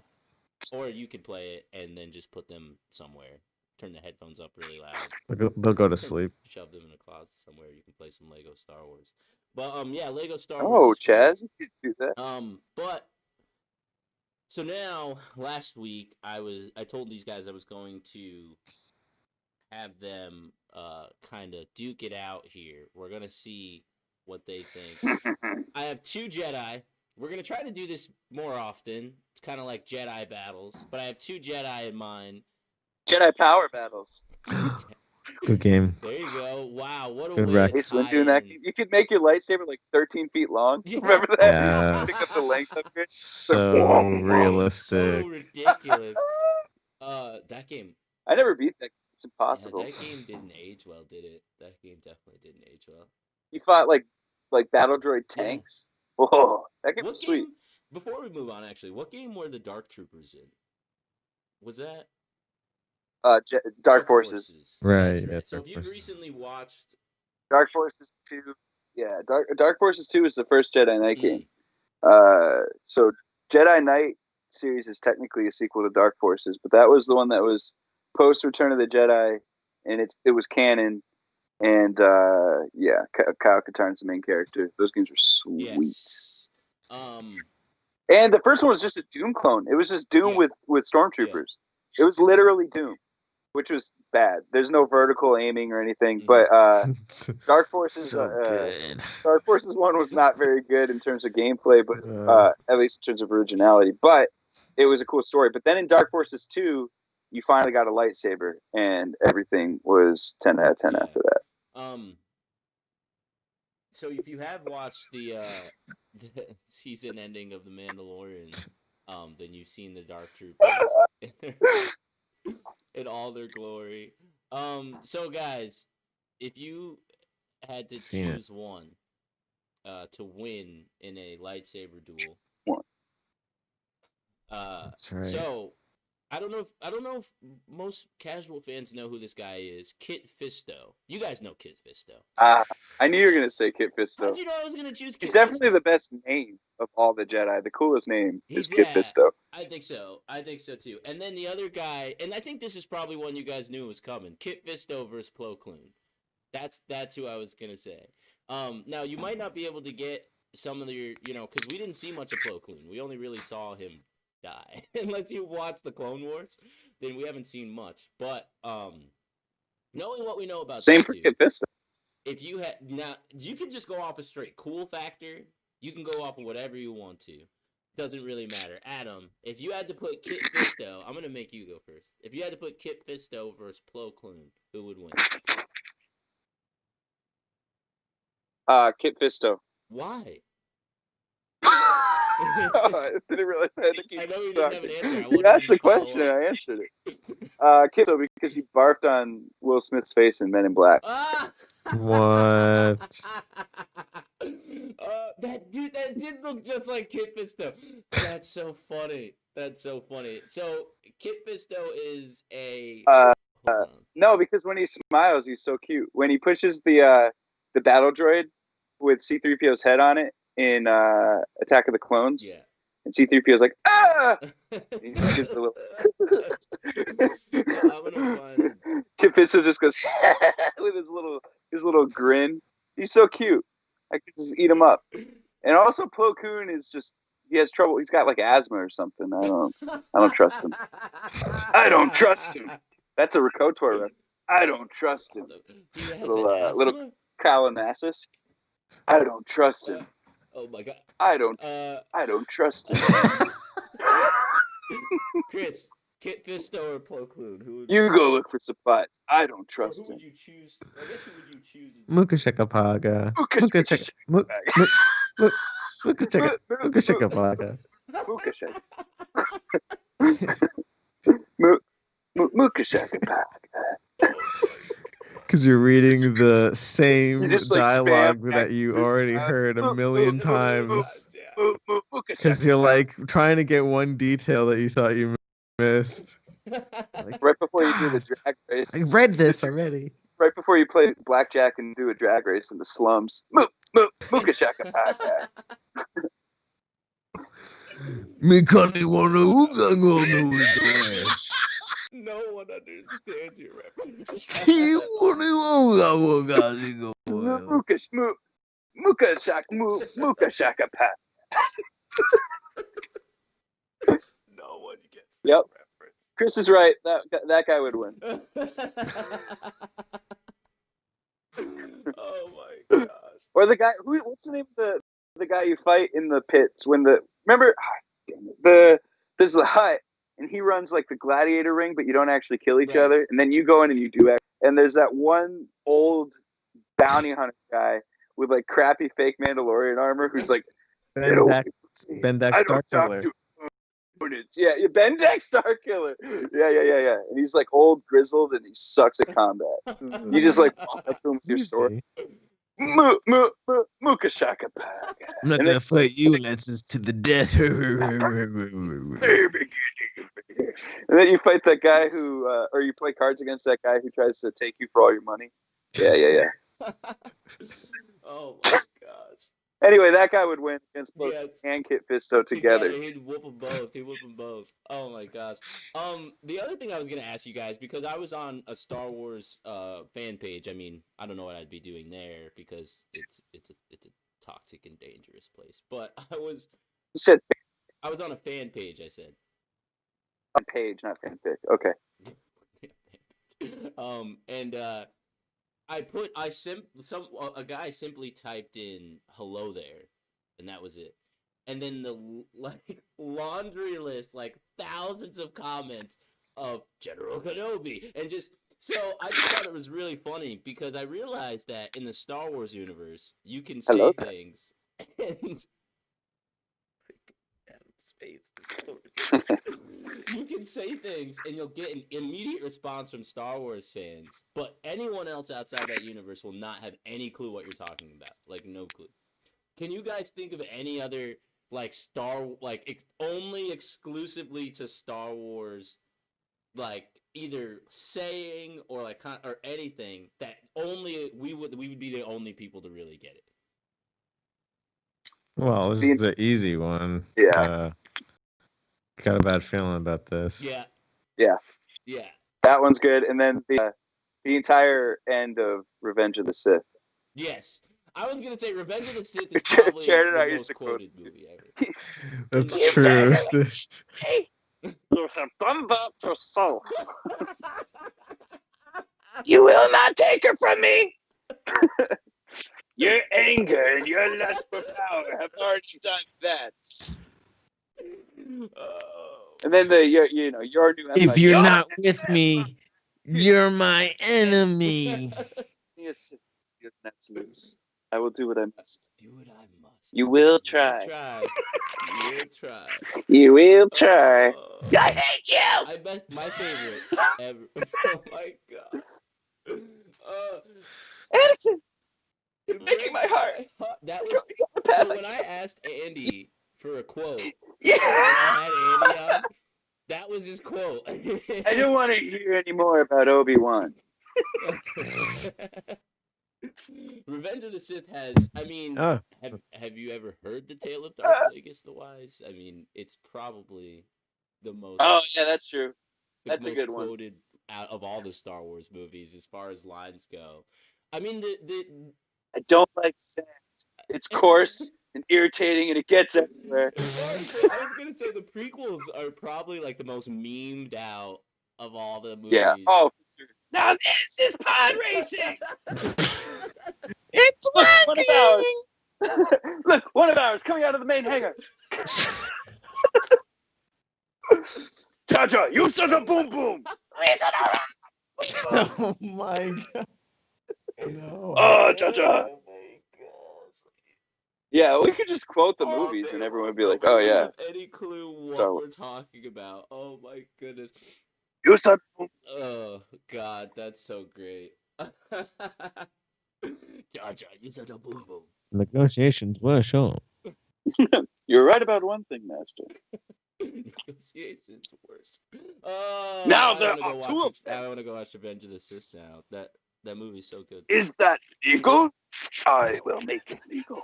Or you could play it and then just put them somewhere. Turn the headphones up really loud. They'll go to sleep. Shove them in a closet somewhere. You can play some Lego Star Wars. But yeah, Lego Star Wars Oh, is fun. Chaz, you could do that. But so now last week I told these guys I was going to have them kind of duke it out here. We're gonna see what they think. I have 2 Jedi. We're gonna try to do this more often. It's kind of like Jedi battles, but I have 2 Jedi in mind. Jedi power battles. Good game. There you go. Wow, what a Good way rec. to Ace Win tie doing that. in. You could make your lightsaber like 13 feet long. Yeah. Remember that? Yes. Pick up the length of it. So Whoa. realistic. So ridiculous. That game. I never beat that. It's Yeah, impossible. that game didn't age well, did it? That game definitely didn't age well. You fought like battle droid tanks. Whoa, that game What was sweet. game? Before we move on, actually, what game were the Dark Troopers in? Was that Dark Forces. Right, That's yeah, So Dark if you've Forces. recently watched, Dark Forces 2. Yeah, Dark Forces 2 is the first Jedi Knight game. So Jedi Knight series is technically a sequel to Dark Forces, but that was the one that was post Return of the Jedi, and it was canon. And Kyle Katarn's the main character. Those games are sweet. yes. And the first one was just a Doom clone. It was just Doom with stormtroopers. It was literally Doom, which was bad. There's no vertical aiming or anything. But Dark Forces, good. Dark Forces 1 was not very good in terms of gameplay, but at least in terms of originality. But it was a cool story. But then in Dark Forces 2, you finally got a lightsaber, and everything was 10 out of 10 after that. So if you have watched the season ending of The Mandalorian, then you've seen the Dark Troopers in all their glory. So guys, if you had to choose one to win in a lightsaber duel, that's right. So I don't know if most casual fans know who this guy is. Kit Fisto. You guys know Kit Fisto. I knew you were going to say Kit Fisto. How'd you know I was going to choose Kit He's definitely Fisto? the best name of all the Jedi. The coolest name is Kit Yeah, Fisto. I think so. I think so too. And then the other guy, and I think this is probably one you guys knew was coming. Kit Fisto versus Plo Koon. That's who I was going to say. Now you might not be able to get some of your, because we didn't see much of Plo Koon. We only really saw him die. Unless you watch the Clone Wars, then we haven't seen much. But knowing what we know about Same this for dude, Kit Fisto. if you had now, you can just go off a straight cool factor. You can go off of whatever you want to. Doesn't really matter. Adam, if you had to put Kit Fisto, I'm gonna make you go first. If you had to put Kit Fisto versus Plo Koon, who would win? Kit Fisto. Why? I didn't realize I had to keep I know you talking. didn't have an answer. I You wanted asked you the to follow question up. and I answered it. Kit Fisto, because he barfed on Will Smith's face in Men in Black. What? That did look just like Kit Fisto. That's so funny. So Kit Fisto is a. Hold on. No, because when he smiles, he's so cute. When he pushes the battle droid with C-3PO's head on it in Attack of the Clones, Yeah. and C-3PO's like, ah! He just gives a little... I'm gonna find. Kit Fisto just goes with his little grin. He's so cute. I could just eat him up. And also, Plo Koon is just, he has trouble. He's got like asthma or something. I don't trust him. I don't trust him. That's a Rakotor reference. I don't trust him. He has Little Calabasas. I don't trust him. Oh my god. I don't trust him. Chris, Kit Fisto or Plo Koon? Who would You go look for supplies. I don't trust who him. would you choose? I guess who would you choose? Mukashekapaga. Mukashekapaga. Mukashekapaga. Because you're reading the same You just, like, dialogue spam that you already heard a million times. Because Mukasheka. you're like trying to get one detail that you thought you missed. Like, Right before you do the drag race. I read this already. Right before you play blackjack and do a drag race in the slums. Mukashekapaga. Mikani wanna ooga go No one understands your reference. Mooka shmoo, mooka shak moo, mooka shaka pat. No one gets that Yep. reference. Chris is right. That guy would win. Oh my gosh. Or the guy what's the name of the guy you fight in the pits when remember damn it, there's the hut and he runs like the gladiator ring, but you don't actually kill each other, and then you go in and you do it. And there's that one old bounty hunter guy with like crappy fake Mandalorian armor who's like Ben Deck Star Killer. Yeah, Ben Deck Star Killer. Yeah. And he's like old, grizzled, and he sucks at combat. You just like walk up to him with your sword. Mukashaka pack. I'm not gonna fight you unless it's to the death. And then you fight that guy who, or you play cards against that guy who tries to take you for all your money. Yeah. Oh my gosh. Anyway, that guy would win against both Yes. and Kit Fisto together. He'd whoop them both. Oh my gosh. The other thing I was gonna ask you guys, because I was on a Star Wars fan page. I mean, I don't know what I'd be doing there because it's a toxic and dangerous place. But You said I was on a fan page. I said on page, not fanfic. Okay. And a guy simply typed in hello there, and that was it. And then the laundry list, like thousands of comments of General Kenobi, and so I just thought it was really funny because I realized that in the Star Wars universe you can say things and space. You can say things and you'll get an immediate response from Star Wars fans, but anyone else outside that universe will not have any clue what you're talking about. Like, no clue. Can you guys think of any other, like, only exclusively to Star Wars, like, either saying or, like, or anything that only we would be the only people to really get it? Well, this is the easy one. Yeah. Got a bad feeling about this. Yeah. That one's good. And then the entire end of Revenge of the Sith. Yes. I was going to say Revenge of the Sith is probably the most quoted movie ever. That's true. You have done that yourself. You will not take her from me. Your anger and your lust for power have already done that. And then your new empire. If you're not with me, you're my enemy. Yes, absolutes. I will do what I must. You will try. You will try. I hate you. I bet my favorite ever. Oh my god. Anakin, you're breaking my heart. That was so when I asked Andy for a quote. Yeah. When I had Andy on, that was his quote. I don't want to hear any more about Obi-Wan. Revenge of the Sith has, I mean, have you ever heard the tale of Darth Plagueis the Wise? I mean, it's probably the most. Oh yeah, that's true. That's a good one. Quoted out of all the Star Wars movies as far as lines go. I mean, I don't like sand. It's coarse and irritating, and it gets everywhere. I was gonna say the prequels are probably like the most memed out of all the movies. Yeah. Oh, for sure. Now this is pod racing. It's one of ours. Look, one of ours coming out of the main hangar. Cha-cha, you said the boom boom. Oh my god. No. Oh, Cha-cha. Yeah, we could just quote the movies and everyone would be like, "Oh yeah." Any clue what we're talking about? Oh my goodness. You said. Oh god, that's so great. You said a boom boom. Negotiations were shown. You're right about one thing, Master. Negotiations worse. Now there are two of them. I want to go watch Revenge of the Sith now. That movie's so good. Is that legal? I will make it legal.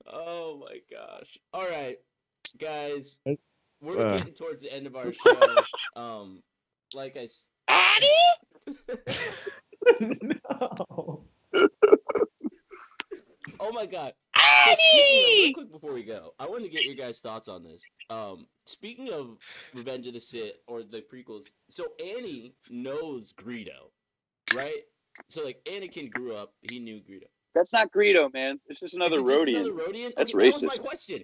Oh my gosh. All right. guys, we're Uh. getting towards the end of our show. Like I. No. Oh my god. So speaking of, real quick before we go, I wanted to get your guys' thoughts on this. Speaking of Revenge of the Sith or the prequels, so Annie knows Greedo, right? So like Anakin grew up, he knew Greedo. That's not Greedo, man. It's just another Is it just Rhodian. another Rhodian? That's okay, racist. That was my question.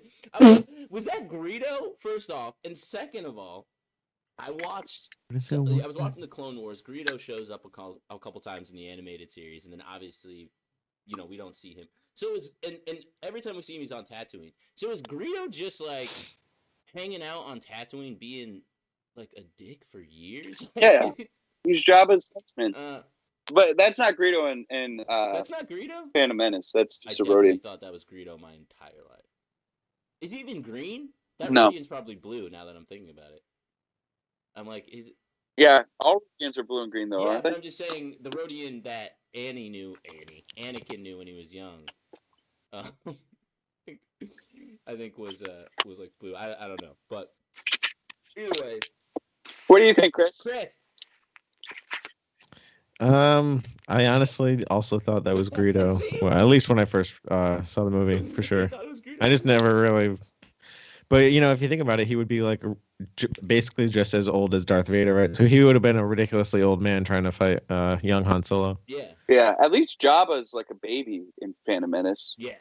Was that Greedo? First off, and second of all, I was watching the Clone Wars. Greedo shows up a couple times in the animated series, and then obviously, we don't see him. So and every time we see him, he's on Tatooine. So is Greedo just like hanging out on Tatooine, being like a dick for years? Yeah, he's Jabba's henchman. But that's not Greedo in that's not Greedo? Phantom Menace. That's just a Rhodian. I thought that was Greedo my entire life. Is he even green? That Rhodian's probably blue now that I'm thinking about it. I'm like, is it? Yeah, all Rhodians are blue and green though, yeah, aren't they? But I'm just saying the Rhodian that Anakin knew when he was young. I think was like blue. I don't know, but either way. What do you think, Chris? I honestly also thought that was Greedo. Well, at least when I first saw the movie, for sure. I just never really. But if you think about it, he would be like basically just as old as Darth Vader, right? So he would have been a ridiculously old man trying to fight young Han Solo. Yeah. Yeah, at least Jabba's like a baby in Phantom Menace. Yeah.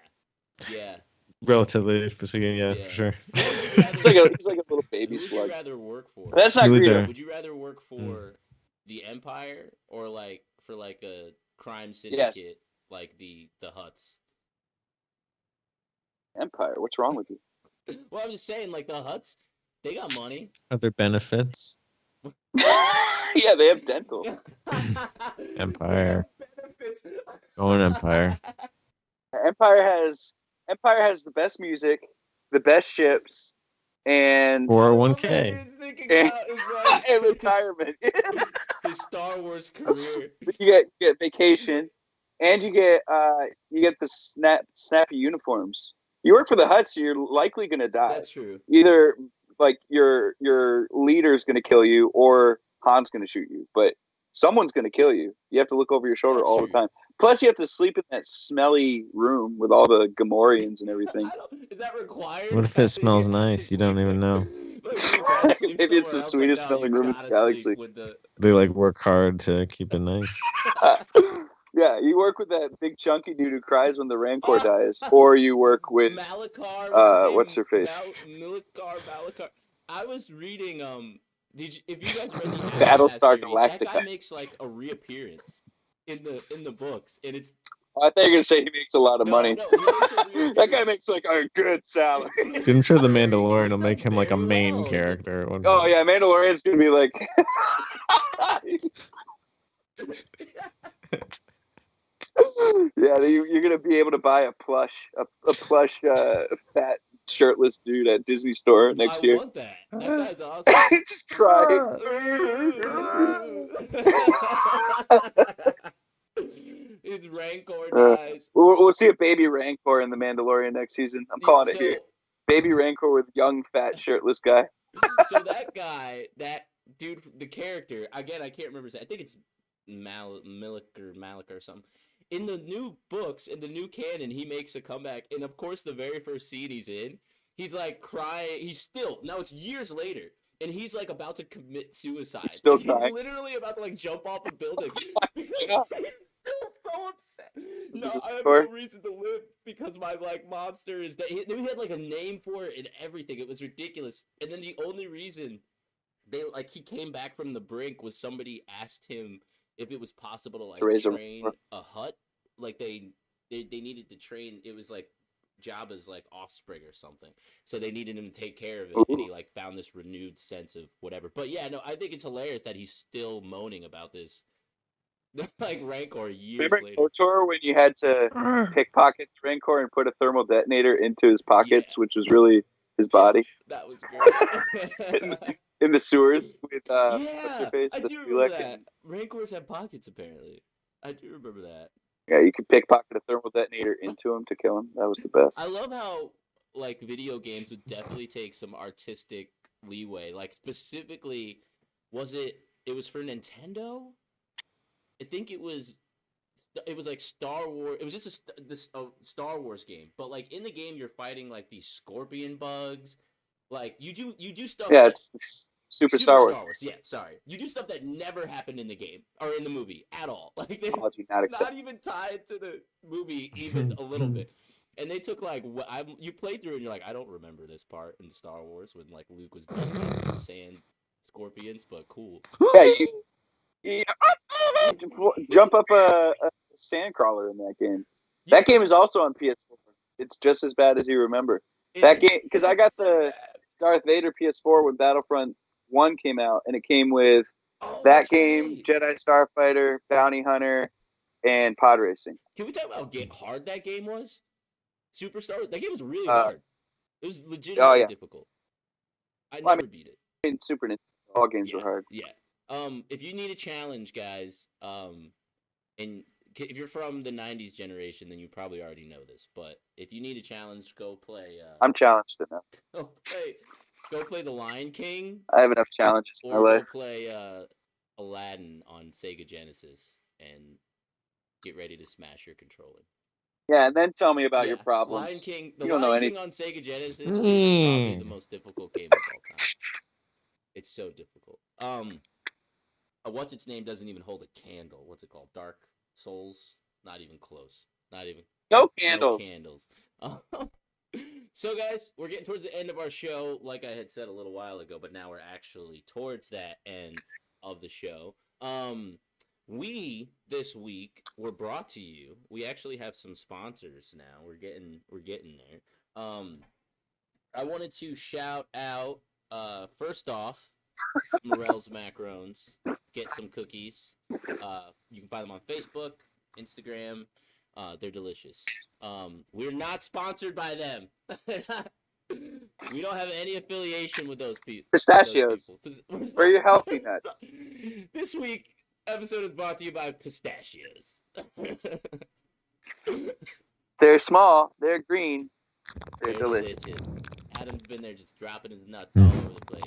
Yeah. Relatively speaking, yeah, for sure. He's like a little baby slug. Would you rather work for? That's not Greedo. Would you rather work for the Empire or like for like a crime syndicate like the Hutts? Empire. What's wrong with you? Well, I'm just saying, like the Hutts, they got money. Other benefits. Yeah, they have dental. Empire. Going Empire. Empire has the best music, the best ships, and 401k. And retirement. His Star Wars career. You get vacation, and you get the snappy uniforms. You work for the Hutts, you're likely going to die. That's true. Either like your leader's going to kill you, or Han's going to shoot you. But someone's going to kill you. You have to look over your shoulder all the time. Plus, you have to sleep in that smelly room with all the Gamorreans and everything. Is that required? What if it smells nice? You don't even know. Maybe it's the sweetest smelling room in the galaxy. They like work hard to keep it nice. Yeah, you work with that big chunky dude who cries when the Rancor dies, or you work with Malachar. What's her face? Malachar. I was reading. If you guys read the Battlestar series, Galactica, that guy makes like a reappearance in the books, and it's. I thought you were gonna say he makes a lot of money. No, that guy makes like a good salary. I'm sure the Mandalorian will make him like a main character. Oh yeah, Mandalorian's gonna be like. Yeah, you're gonna be able to buy a plush fat shirtless dude at Disney Store next year. I want that. That guy's awesome. Just cry. His Rancor dies. We'll see a baby Rancor in the Mandalorian next season. I'm calling it here. Baby Rancor with young fat shirtless guy. So that guy, that dude, the character again, I can't remember his name. I think it's Malik or something. In the new books, in the new canon, he makes a comeback, and of course, the very first scene he's in, he's like crying. Now it's years later, and he's like about to commit suicide. He's still crying. He's literally about to like jump off a building. He's still so upset. No, I have no reason to live because my like monster is dead. He had like a name for it and everything. It was ridiculous. And then the only reason he came back from the brink was somebody asked him if it was possible to like train a Hutt. Like they needed to train. It was like Jabba's like offspring or something. So they needed him to take care of it. And he like found this renewed sense of whatever. But yeah, no, I think it's hilarious that he's still moaning about this. Like Rancor years later. Remember KOTOR when you had to pickpocket Rancor and put a thermal detonator into his pockets, which was really his body? That was great. in the sewers with what's her face? I do remember that. Rancors have pockets apparently. I do remember that. Yeah, you could pickpocket a thermal detonator into him to kill him. That was the best. I love how like video games would definitely take some artistic leeway. Like specifically, it was for Nintendo? I think it was like Star Wars. It was just a Star Wars game, but like in the game, you're fighting like these scorpion bugs. Like you do stuff. Yeah, that, it's Super Star Wars. Yeah, sorry. You do stuff that never happened in the game or in the movie at all. Like they're Apology not not accepted. even tied to the movie even a little bit. And they took like you played through it and you're like, I don't remember this part in Star Wars when like Luke was beating up sand scorpions, but cool. Yeah, you jump up a sandcrawler in that game. That game is also on PS4. It's just as bad as you remember. That game, because I got the Darth Vader PS4 when Battlefront 1 came out, and it came with that game, right. Jedi Starfighter, Bounty Hunter, and Pod Racing. Can we talk about how hard that game was? Superstar, that game was really hard. It was legitimately difficult. I never beat it. In Super Nintendo, all games were hard. Yeah. If you need a challenge, guys, and if you're from the '90s generation, then you probably already know this. But if you need a challenge, go play. I'm challenged enough. Go play The Lion King. I have enough challenges in my life. Or go play Aladdin on Sega Genesis and get ready to smash your controller. Yeah, and then tell me about your problems. Lion King. You don't know Lion King on Sega Genesis is probably the most difficult game of all time. It's so difficult. What's its name doesn't even hold a candle. What's it called? Dark Souls? Not even close. Not even. No candles. No candles. So, guys, we're getting towards the end of our show, like I had said a little while ago, but now we're actually towards that end of the show. We this week were brought to you. We actually have some sponsors now. We're getting there. I wanted to shout out first off Morel's Macarons. Get some cookies. You can find them on Facebook, Instagram. They're delicious. We're not sponsored by them. We don't have any affiliation with those people. Pistachios. Where are your healthy nuts? This week episode is brought to you by pistachios. They're small. They're green. They're delicious. Adam's been there just dropping his nuts all over the place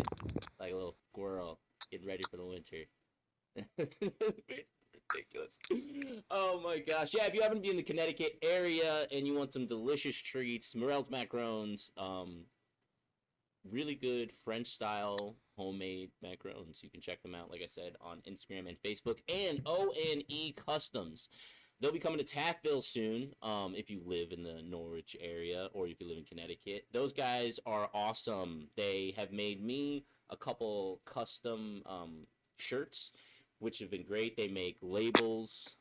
like a little squirrel getting ready for the winter. Ridiculous. Oh my gosh. Yeah, if you happen to be in the Connecticut area and you want some delicious treats, Morel's Macarons, really good French style homemade macarons. You can check them out, like I said, on Instagram and Facebook. And O&E Customs. They'll be coming to Taffville soon, if you live in the Norwich area or if you live in Connecticut. Those guys are awesome. They have made me a couple custom shirts, which have been great. They make labels,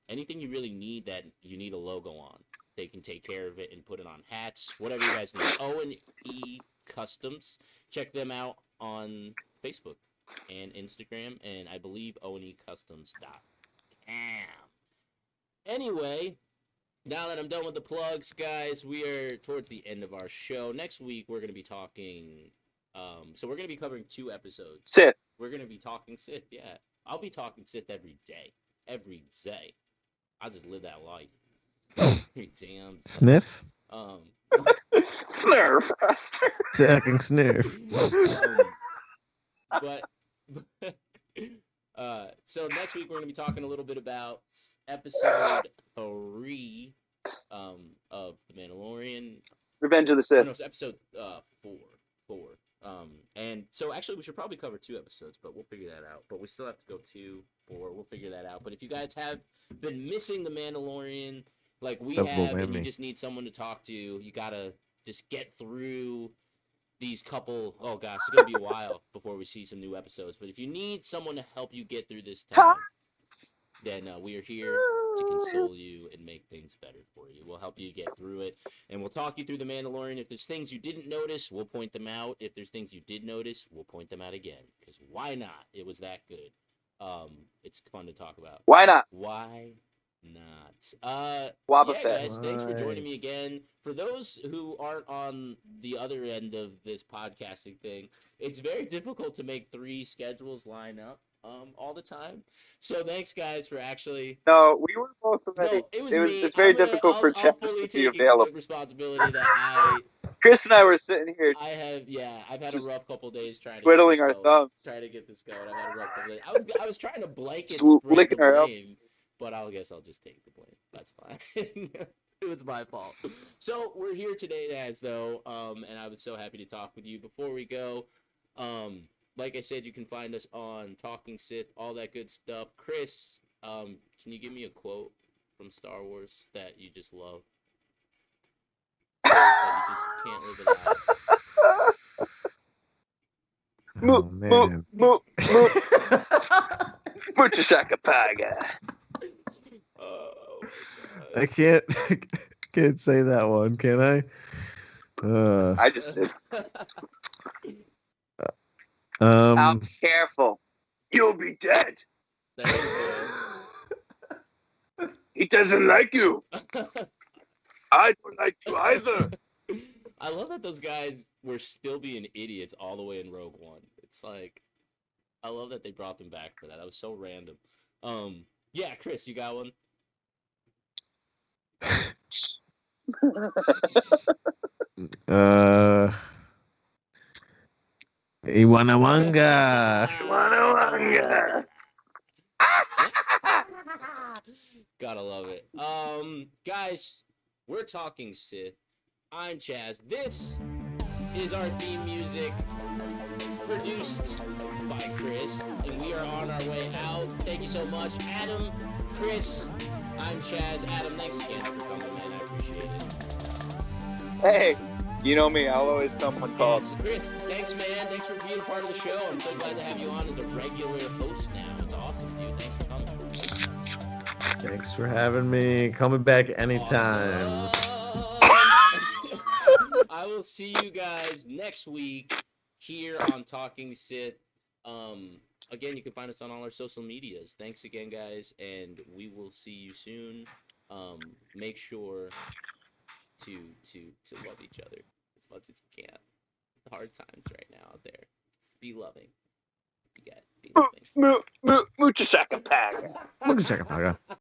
anything you really need that you need a logo on. They can take care of it and put it on hats, whatever you guys need. O&E Customs. Check them out on Facebook and Instagram, and I believe onecustoms.com. Anyway, now that I'm done with the plugs, guys, we are towards the end of our show. Next week, we're going to be talking... so we're going to be covering 2 episodes. Sith. We're going to be talking Sith, yeah. I'll be talking Sith every day. Every day. I'll just live that life. Every damn Sniff? Snurf. Second sniff. So next week we're going to be talking a little bit about episode 3 of The Mandalorian. Revenge of the Sith. No, it's episode 4. And so actually we should probably cover 2 episodes, but we'll figure that out. But we still have to go 2, 4. We'll figure that out. But if you guys have been missing The Mandalorian, like we have, and you just need someone to talk to, you gotta just get through these couple. Oh gosh, it's gonna be a while before we see some new episodes. But if you need someone to help you get through this time, then we are here to console you and make things better for you. We'll help you get through it, and we'll talk you through The Mandalorian. If there's things you didn't notice, we'll point them out. If there's things you did notice, we'll point them out again. Because why not? It was that good. It's fun to talk about. Why not? Why not? Wabba guys, thanks for joining me again. For those who aren't on the other end of this podcasting thing, it's very difficult to make 3 schedules line up. all the time. So thanks, guys, for actually. No, we were both ready. No, it was me. It's very I'm gonna. difficult for I'll Chaz fully to be take available. responsibility that I Chris and I were sitting here I've had a Just rough couple days trying to twiddling get our this going. thumbs. Trying to get this going. I've had a rough couple days. I was trying to blanket Just spread licking the our elbows. blame, but I guess I'll just take the blame. That's fine. It was my fault. So we're here today, Naz, though, and I was so happy to talk with you. Before we go, like I said, you can find us on Talking Sith, all that good stuff. Chris, can you give me a quote from Star Wars that you just love? That you just can't live without? Oh man. Mucha shakapaga. Oh, I can't say that one, can I? I just did. Careful. You'll be dead. There you He doesn't like you. go. I don't like you either. I love that those guys were still being idiots all the way in Rogue One. It's like, I love that they brought them back for that. That was so random. Yeah, Chris, you got one? Iwanawanga. Iwanawanga. Gotta love it. Guys, we're talking Sith. I'm Chaz. This is our theme music, produced by Chris, and we are on our way out. Thank you so much, Adam, Chris. I'm Chaz. Adam, thanks again for coming, man. I appreciate it. Hey, you know me. I'll always come when called. Yes, Chris, thanks, man. Thanks for being part of the show. I'm so glad to have you on as a regular host now. It's awesome, dude. Thanks for coming. Thanks for having me. Coming back anytime. Awesome. I will see you guys next week here on Talking Sith. Again, you can find us on all our social medias. Thanks again, guys, and we will see you soon. Make sure to love each other as much as you can. It's hard times right now out there. Just be loving. You guys, be loving. Mucha shakapaga. Look at